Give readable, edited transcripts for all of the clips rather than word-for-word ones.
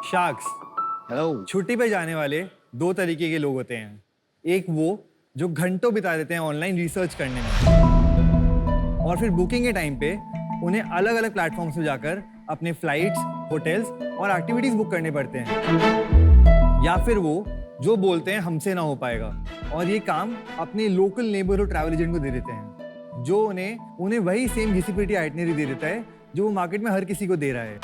Sharks. Hello. छुट्टी पे जाने वाले दो तरीके के लोग होते हैं। एक वो जो घंटों बिता देते हैं ऑनलाइन रिसर्च करने में, और फिर बुकिंग के टाइम पे उन्हें अलग अलग प्लेटफॉर्म्स पे जाकर अपने फ्लाइट्स, होटल्स और एक्टिविटीज बुक करने पड़ते हैं। या फिर वो जो बोलते हैं हमसे ना हो पाएगा और ये काम अपने लोकल नेबरहुड ट्रैवल एजेंट को दे देते हैं, जो उन्हें वही सेम घिसी-पिटी आइटनरी दे देता है जो वो मार्केट में हर किसी को दे रहा है।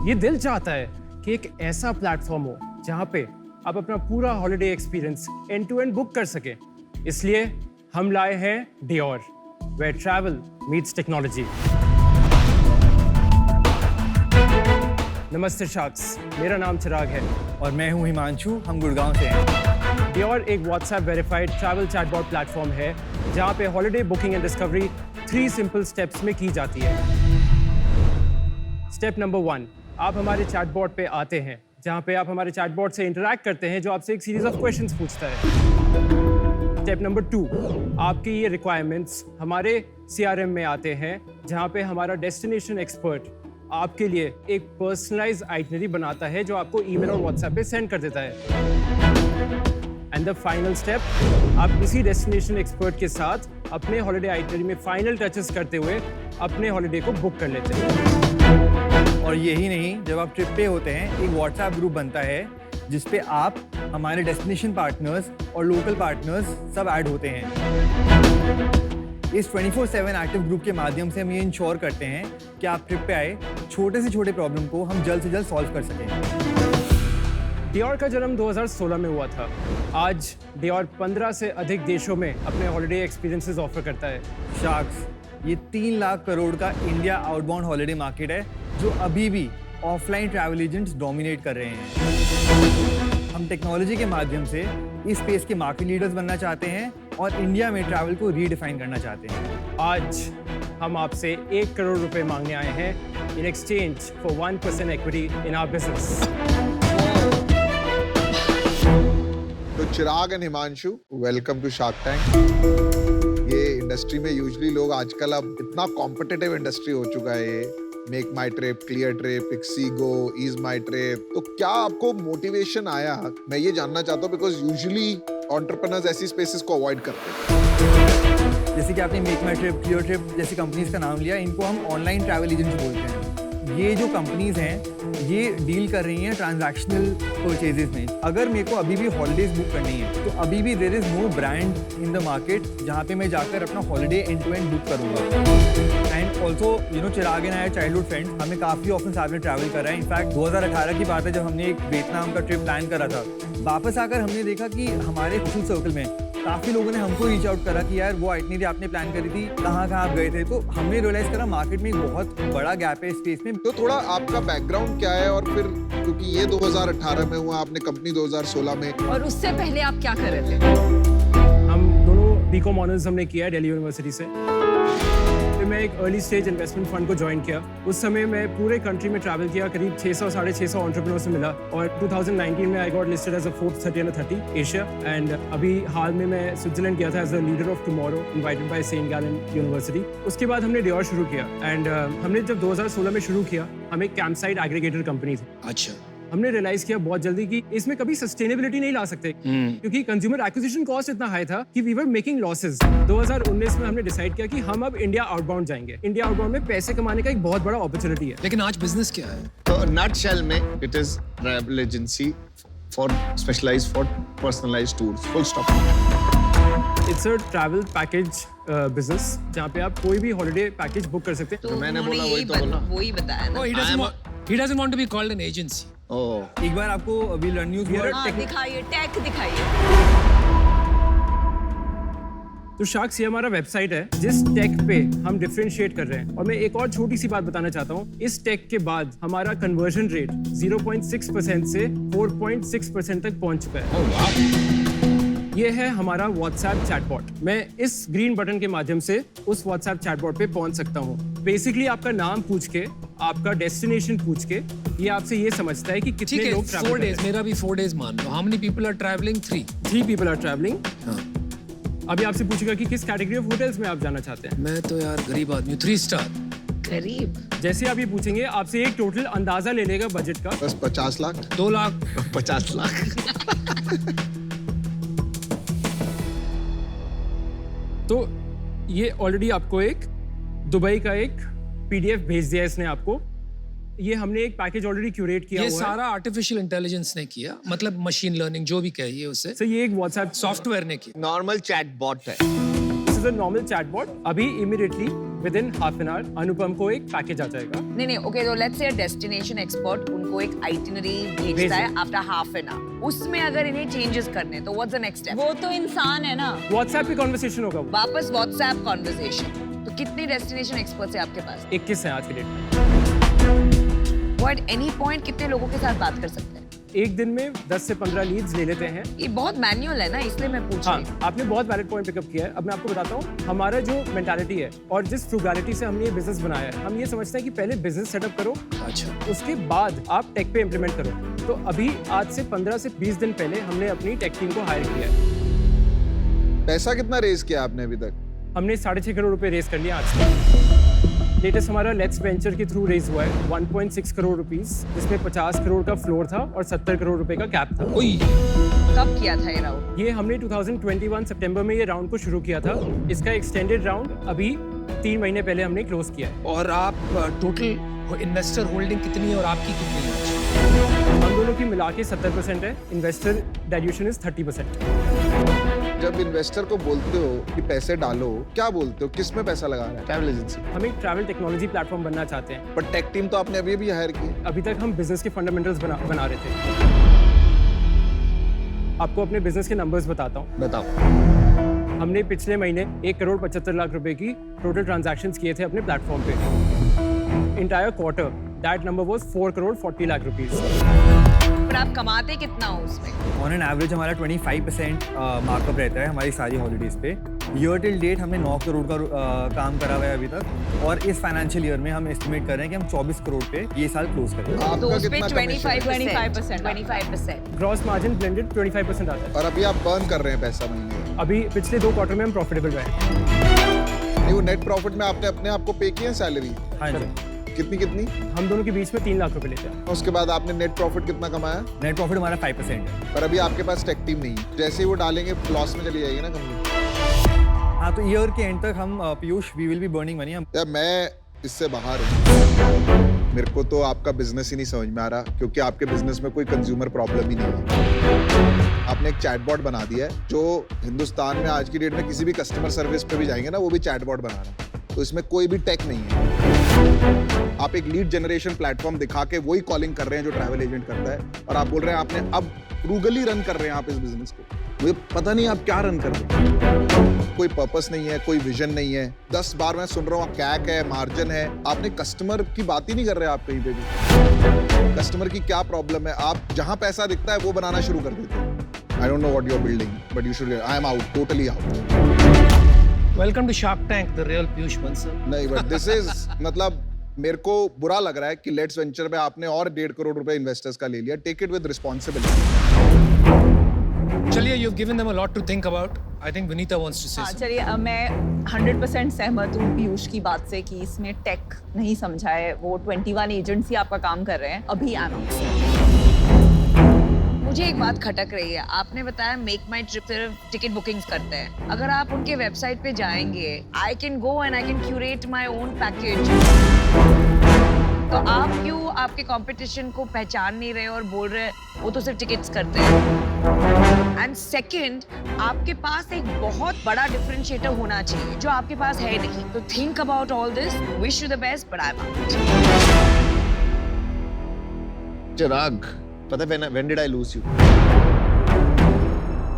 ये दिल चाहता है कि एक ऐसा प्लेटफॉर्म हो जहां पे आप अपना पूरा holiday experience end to end book कर सकें। इसलिए हम लाए हैं Dior, where travel meets technology. नमस्ते शार्क्स, मेरा नाम चिराग है और मैं हूं हिमांशु, हम गुड़गांव से हैं। डियोर एक WhatsApp verified travel chatbot platform है जहां पे holiday booking and discovery 3 simple steps में की जाती है। स्टेप नंबर 1, आप हमारे चैटबॉट पे आते हैं जहां पे आप हमारे चैटबॉट से इंटरैक्ट करते हैं जो आपसे एक सीरीज ऑफ क्वेश्चंस पूछता है। स्टेप नंबर 2, आपकी ये रिक्वायरमेंट्स हमारे CRM में आते हैं जहां पे हमारा डेस्टिनेशन एक्सपर्ट आपके लिए एक पर्सनलाइज्ड आइटनरी बनाता है जो आपको ईमेल और व्हाट्सएप पे सेंड कर देता है। एंड द फाइनल स्टेप, आप इसी डेस्टिनेशन एक्सपर्ट के साथ अपने हॉलिडे आइटनरी में फाइनल टचेस करते हुए अपने हॉलिडे को बुक कर लेते हैं। और यही नहीं, जब आप ट्रिप पे होते हैं एक व्हाट्सएप ग्रुप बनता है जिस पे आप, हमारे डेस्टिनेशन पार्टनर्स और लोकल पार्टनर्स सब ऐड होते हैं। इस 24/7 एक्टिव ग्रुप के माध्यम से हम ये इंश्योर करते हैं कि आप ट्रिप पे आए छोटे से छोटे प्रॉब्लम को हम जल्द से जल्द सॉल्व कर सकें। डियोर का जन्म 2016 में हुआ था। आज डियोर 15 से अधिक देशों में अपने हॉलिडे एक्सपीरियंसेस ऑफर करता है। शार्क्स, ये 3 लाख करोड़ का इंडिया आउटबाउंड हॉलिडे मार्केट है जो अभी भी ऑफलाइन ट्रैवल एजेंट्स डोमिनेट कर रहे हैं। हम टेक्नोलॉजी के माध्यम से इस स्पेस के मार्केट लीडर्स बनना चाहते हैं और इंडिया में ट्रैवल को रीडिफाइन करना चाहते हैं। आज हम आपसे 1 करोड़ रुपए मांगने आए हैं in exchange for 1% equity in our business. तो Chirag and Himanshu, welcome to shark tank. ये इंडस्ट्री में यूजुअली लोग आजकल, अब इतना कॉम्पिटिटिव इंडस्ट्री हो चुका है ये, मेक माई ट्रिप, क्लियर ट्रिप, इक्सीगो, ईज माई ट्रिप। तो क्या आपको मोटिवेशन आया? मैं ये जानना चाहता हूँ बिकॉज यूजुअली एंटरप्रेन्योर्स ऐसी स्पेसेस को अवॉइड करते हैं। जैसे कि आपने मेक माई ट्रिप, क्लियर ट्रिप जैसी कंपनीज का नाम लिया, इनको हम ऑनलाइन ट्रैवल एजेंट्स बोलते हैं। ये जो कंपनीज हैं ये डील कर रही हैं ट्रांजैक्शनल परचेजेस में। अगर मेरे को अभी भी हॉलिडेज बुक करनी है तो अभी भी there is no brand in the market जहाँ पे मैं जाकर अपना holiday end to end book करूँगा। And also Chirag and I childhood friends, हमें काफ़ी ऑप्शन साथ में ट्रैवल करा है। इनफैक्ट 2018 की बात है जब हमने एक वियतनाम का ट्रिप प्लान करा था। वापस आकर हमने देखा कि हमारे सोशल सर्कल में काफ़ी लोगों ने हमको रीच आउट करा कि यार वो आइटनरी आपने प्लान करी थी, कहाँ आप गए थे। तो हमने रियलाइज करा मार्केट में एक बहुत बड़ा गैप है स्पेस में। तो थोड़ा आपका बैकग्राउंड क्या है, और फिर क्योंकि ये 2018 में हुआ, आपने कंपनी 2016 में, और उससे पहले आप क्या कर रहे थे? हम दोनों बीकॉम ऑनर्स हमने किया है दिल्ली यूनिवर्सिटी से। फिर मैं एक अर्ली स्टेज इन्वेस्टमेंट फंड को ज्वाइन किया। उस समय मैं पूरे कंट्री में ट्रैवल किया, करीब 600-650 एंटरप्रेन्योर्स से मिला, और 2019 में I got listed as a Forbes 30 under 30 Asia. And अभी हाल में मैं स्विट्जरलैंड गया था as a leader of tomorrow, invited by Saint Gallen University. उसके बाद हमने डियोर शुरू किया। एंड हमने जब 2016 में शुरू किया, हम एक कैंप साइट एग्रीगेटर कंपनी थी। अच्छा। हमने रियलाइज किया बहुत जल्दी कि इसमें कभी सस्टेनेबिलिटी नहीं ला सकते, क्योंकि कंज्यूमर एक्विजिशन कॉस्ट इतना हाई था कि वी वर मेकिंग लॉसेस। 2019 में हमने डिसाइड किया कि हम अब इंडिया आउटबाउंड जाएंगे। इंडिया आउटबाउंड में पैसे कमाने का एक बहुत बड़ा अपॉर्चुनिटी है। लेकिन आज बिजनेस क्या है? तो नटशेल में it is travel agency for specialised for personalised tours, full stop. It's a travel package business जहाँ पे आप कोई भी हॉलिडे पैकेज बुक कर सकते हैं। तो मैंने उन्होंने बोला, वही तो बोला। वही बताया ना। He doesn't want to be called an agency. ओह, एक बार आपको अभी लर्न न्यूज़ हाँ, दिखाइए, टेक दिखाइए। तो शार्क्स, ये हमारा वेबसाइट है जिस टेक पे हम डिफरेंशिएट कर रहे हैं। और मैं एक और छोटी सी बात बताना चाहता हूँ, इस टेक के बाद हमारा कन्वर्जन रेट 0.6% से 4.6% तक पहुंच चुका है। Oh wow. ये है हमारा व्हाट्सएप चैटबॉट। मैं इस ग्रीन बटन के माध्यम से उस व्हाट्सएप चैटबॉट पे पहुंच सकता हूँ। बेसिकली आपका नाम पूछ के, आपका डेस्टिनेशन पूछ के, ये आपसे ये समझता है कि ठीक कितने है, लोग ट्रैवल 4 कर रहे days, हैं। मेरा भी 4 days मान लो। How many people are traveling? 3. 3 people are traveling। हाँ। अभी आपसे पूछेगा कि किस कैटेगरी ऑफ होटल्स में आप जाना चाहते हैं। मैं तो यार गरीब आदमी हूँ, 3 star। गरीब। जैसे आप ये पूछेंगे आपसे एक टोटल अंदाजा ले लेगा बजट का। बस 50 लाख 2 लाख 50 लाख तो ये ऑलरेडी आपको एक दुबई का एक PDF भेज दिया इसने आपको। ये हमने एक पैकेज ऑलरेडी क्यूरेट किया ये हुआ है। सारा आर्टिफिशियल इंटेलिजेंस ने किया, मतलब मशीन लर्निंग जो भी कहिए उसे, सर ये एक व्हाट्सएप सॉफ्टवेयर ने किया। नॉर्मल चैट बॉट है। This is a normal chatbot. अभी immediately within half an hour Anupam को एक पैकेज आ जाएगा। नहीं ओके, तो let's say a destination expert उनको एक आइटिनरी भेजता है आफ्टर हाफ एन आवर। उसमें अगर इन्हें चेंजेस करने तो व्हाट्स द नेक्स्ट स्टेप? वो तो इंसान है ना। व्हाट्सएप पे कॉन्वर्सेशन होगा वो। वापस व्हाट्सएप कॉन्वर्सेशन। तो कितने डेस्टिनेशन एक्सपर्ट्स है आपके पास? 21 हैं आज के डेट में। वो एट एनी पॉइंट कितने लोगों के साथ बात कर सकते हैं? एक दिन में 10 से 15 लीड्स ले लेते हैं। ये बहुत मैनुअल है ना, इसलिए मैं पूछ रही हूँ। हाँ, आपने बहुत वैलिड पॉइंट पिकअप किया है। अब मैं आपको बताता हूँ हमारा जो मेंटालिटी है और जिस फ्रुगैलिटी से हमने ये बिजनेस बनाया है, हम ये समझते हैं कि पहले बिजनेस सेटअप करो, अच्छा, उसके बाद आप टेक पे इम्प्लीमेंट करो। तो अभी आज से 15 से 20 दिन पहले हमने अपनी टेक टीम को हायर किया है। पैसा कितना रेज किया आपने अभी तक? हमने 6.5 करोड़ रुपए रेज कर लिया आज तक। लेटेस्ट हमारा लेट्स वेंचर के थ्रू रेज हुआ है 1.6 करोड़ रुपीस, जिसमें 50 करोड़ का फ्लोर था और 70 करोड़ रुपए का कैप था। ओई, कब किया था ये राउंड? ये हमने 2021 सितंबर में ये राउंड को शुरू किया था। इसका एक्सटेंडेड राउंड अभी 3 महीने पहले हमने क्लोज किया है। और आप टोटल इन्वेस्टर होल्डिंग कितनी है और आपकी कितनी है? हम दोनों की मिला के 70% है, इन्वेस्टर डाइल्यूशन इज 30%। जब इन्वेस्टर को बोलते हो कि पैसे डालो, क्या बोलते हो, किस में पैसा लगा रहा है? Travel agency. हम एक ट्रैवल टेक्नोलॉजी प्लेटफॉर्म बनना चाहते हैं। पर टेक टीम तो आपने अभी भी हायर की। अभी तक हम बिजनेस के फंडामेंटल्स बना रहे थे। आपको अपने बिजनेस के नंबर्स बताता हूँ। बताओ। हमने पिछले महीने 1 करोड़ 75 लाख रुपए की टोटल ट्रांजैक्शंस किए थे अपने प्लेटफॉर्म पे। Entire quarter that number was 4 crore 40 lakh rupees. पर आप कमाते कितना हो उसमें? ऑन एन एवरेज हमारा 25% मार्कअप रहता है हमारी सारी हॉलीडेज पे। ईयर टिल डेट हमने 9 करोड़ का काम करा हुआ है अभी तक, और इस फाइनेंशियल ईयर में हम एस्टिमेट कर रहे हैं कि हम 24 करोड़ पे ये साल क्लोज करेंगे। तो आपका उस पे कितना कमीशन है? 25%। ग्रॉस मार्जिन ब्लेंडेड 25% आता है। और अभी आप बर्न कर रहे हैं पैसा महीने? अभी पिछले 2 क्वार्टर में हम प्रॉफिटेबल रहे। नहीं, वो नेट प्रॉफिट में आपने अपने आप को पे किया सैलरी? हाँ जी। कितनी? हम दोनों के बीच में 3 लाख रुपए लेते हैं। उसके बाद आपने नेट प्रॉफिट कितना कमाया? नेट प्रॉफिट हमारा 5% है। पर अभी आपके पास टेक टीम नहीं है। जैसे ही वो डालेंगे लॉस में चली जाएगी ना कंपनी। हाँ, तो ईयर के एंड तक हम Piyush we will be burning money. हम यार मैं इससे बाहर हूँ। मेरे को तो आपका बिजनेस ही नहीं समझ में आ रहा, क्योंकि आपके बिजनेस में कोई कंज्यूमर प्रॉब्लम ही नहीं है। आपने एक चैटबॉट बना दिया है जो हिंदुस्तान में आज की डेट में किसी भी कस्टमर सर्विस पे भी जाएंगे ना, वो भी चैटबॉट बना रहा है। तो इसमें कोई भी टेक नहीं है। आप एक लीड जनरेशन प्लेटफॉर्म दिखा के वही कॉलिंग कर रहे हैं जो ट्रैवल एजेंट करता है, और आप बोल रहे हैं आपने अब फ्रूगली रन कर रहे हैं आप इस बिजनेस को। मुझे पता नहीं आप क्या रन कर रहे हैं। कोई पर्पस नहीं है, कोई विजन नहीं है। 10 बार मैं सुन रहा हूँ कैक है, मार्जिन है। आपने कस्टमर की बात ही नहीं कर रहे आप कहीं पे भी। कस्टमर की क्या प्रॉब्लम है, आप जहां पैसा दिखता है वो बनाना शुरू कर देते हैं। I don't know what you are building, but you should. I am out, totally out. Welcome to shark Tank, the real Piyush Bansal. नहीं, बट दिस इज मतलब मेरे को बुरा लग रहा है कि लेट्स वेंचर में आपने और 1.5 करोड़ रुपए इन्वेस्टर्स का ले लिया। Take it with responsibility. चलिए, you've given them a lot to think about. I think Vinita wants to say हाँ, something. चलिए मैं 100% सहमत हूँ पीयूष की बात से कि इसमें टेक नहीं समझा है। वो 21 एजेंट्स ही आपका काम कर रहे हैं अभी आना। मुझे एक बात खटक रही है। आपने बताया मेक माई ट्रिप सिर्फ टिकट बुकिंग्स करते हैं। अगर आप उनके वेबसाइट पे जाएंगे, I can go and I can curate my own package. तो आप क्यों आपके कंपटीशन को पहचान नहीं रहे और बोल रहे वो तो सिर्फ टिकट्स करते हैं? एंड सेकंड, आपके पास एक बहुत बड़ा डिफरेंशिएटर होना चाहिए जो आपके पास है नहीं। तो think about all this, wish you the best, but I am out. Chirag, पता है when did I lose you?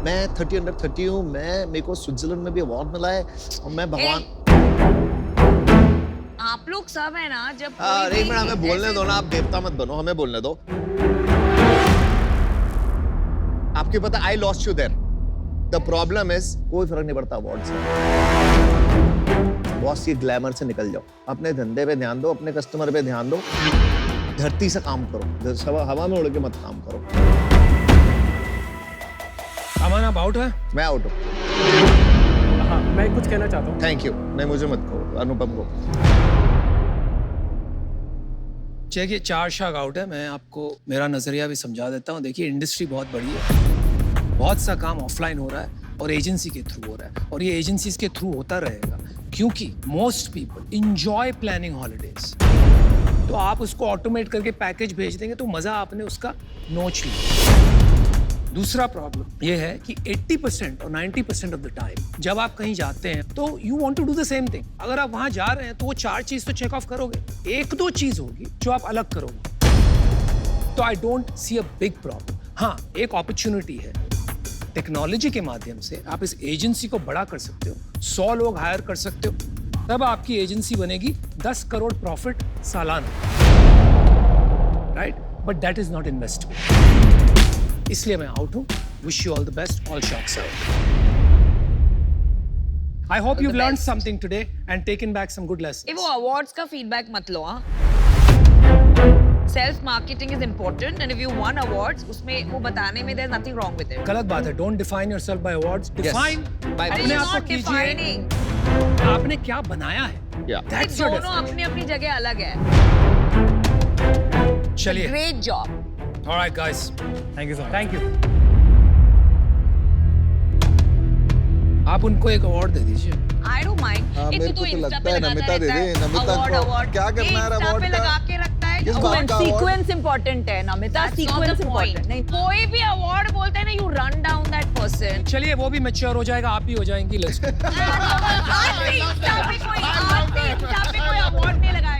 मैं 30 under 30 हूँ। मेरे को स्विट्जरलैंड में भी अवार्ड मिला है, और मैं भगवान। आप लोग सब है ना, जब अरे एक मिनट, हमें बोलने दो ना। आप देवता मत बनो, हमें बोलने दो। आपको पता, I lost you there. The problem is, कोई फर्क नहीं पड़ता अवार्ड से। बॉस की ग्लैमर से निकल जाओ, अपने धंधे पे ध्यान दो, अपने कस्टमर पे ध्यान दो, धरती से काम करो, हवा में उड़ के मत काम करो। अमन, आप आउट है? मैं आउट हूँ। हाँ, मैं कुछ कहना चाहता हूँ। Thank you. नहीं, मुझे मत कहो, अनुपम को। चलिए 4 शाख आउट है। मैं आपको मेरा नजरिया भी समझा देता हूँ। देखिए इंडस्ट्री बहुत बड़ी है, बहुत सा काम ऑफलाइन हो रहा है और एजेंसी के थ्रू हो रहा है, और ये एजेंसीज के थ्रू होता रहेगा क्योंकि most people enjoy planning holidays. तो आप उसको ऑटोमेट करके पैकेज भेज देंगे तो मजा आपने उसका नोच लिया। दूसरा प्रॉब्लम ये है कि 80% और 90% ऑफ द टाइम जब आप कहीं जाते हैं तो you want to do the same thing. अगर आप वहां जा रहे हैं तो वो 4 चीज तो चेक ऑफ करोगे, 1-2 चीज होगी जो आप अलग करोगे। तो I don't see a big problem. हाँ, एक अपॉर्चुनिटी है, टेक्नोलॉजी के माध्यम से आप इस एजेंसी को बड़ा कर सकते हो, 100 लोग हायर कर सकते हो, तब आपकी एजेंसी बनेगी 10 करोड़ प्रॉफिट सालाना, right? But that is not investment. इसलिए मैं आउट हूं। Wish you all the best, all sharks out. I hope you learn something today and taken back some good ये लेसन्स। वो अवार्ड्स का फीडबैक मत लो। हाँ, self marketing is important and if you won awards उसमें वो बताने में there is nothing wrong with it. गलत बात है। Don't define yourself bye awards, define अपने आप को कीजिए डिफाइनिंग, आपने क्या बनाया है। That's your दोनों definition. अपनी अपनी जगह अलग है। चलिए, great job. Alright guys, thank you so much. Thank you. आप उनको एक अवार्ड दे दीजिए। I don't mind. हाँ, मेरे को तो लगता है नमिता दे दे। नमिता को क्या करना है अवार्ड पे का? लगा के रखता है। किस बात का award? सीक्वेंस इंपॉर्टेंट है Namita, That's not sequence the point. Important नहीं। कोई भी अवार्ड बोलते हैं ना, you run down that person. चलिए, वो भी मैच्योर हो जाएगा, आप भी हो जाएंगी। लेट्स आज से इंस्टा पे कोई अवार्ड नहीं लगाएगा।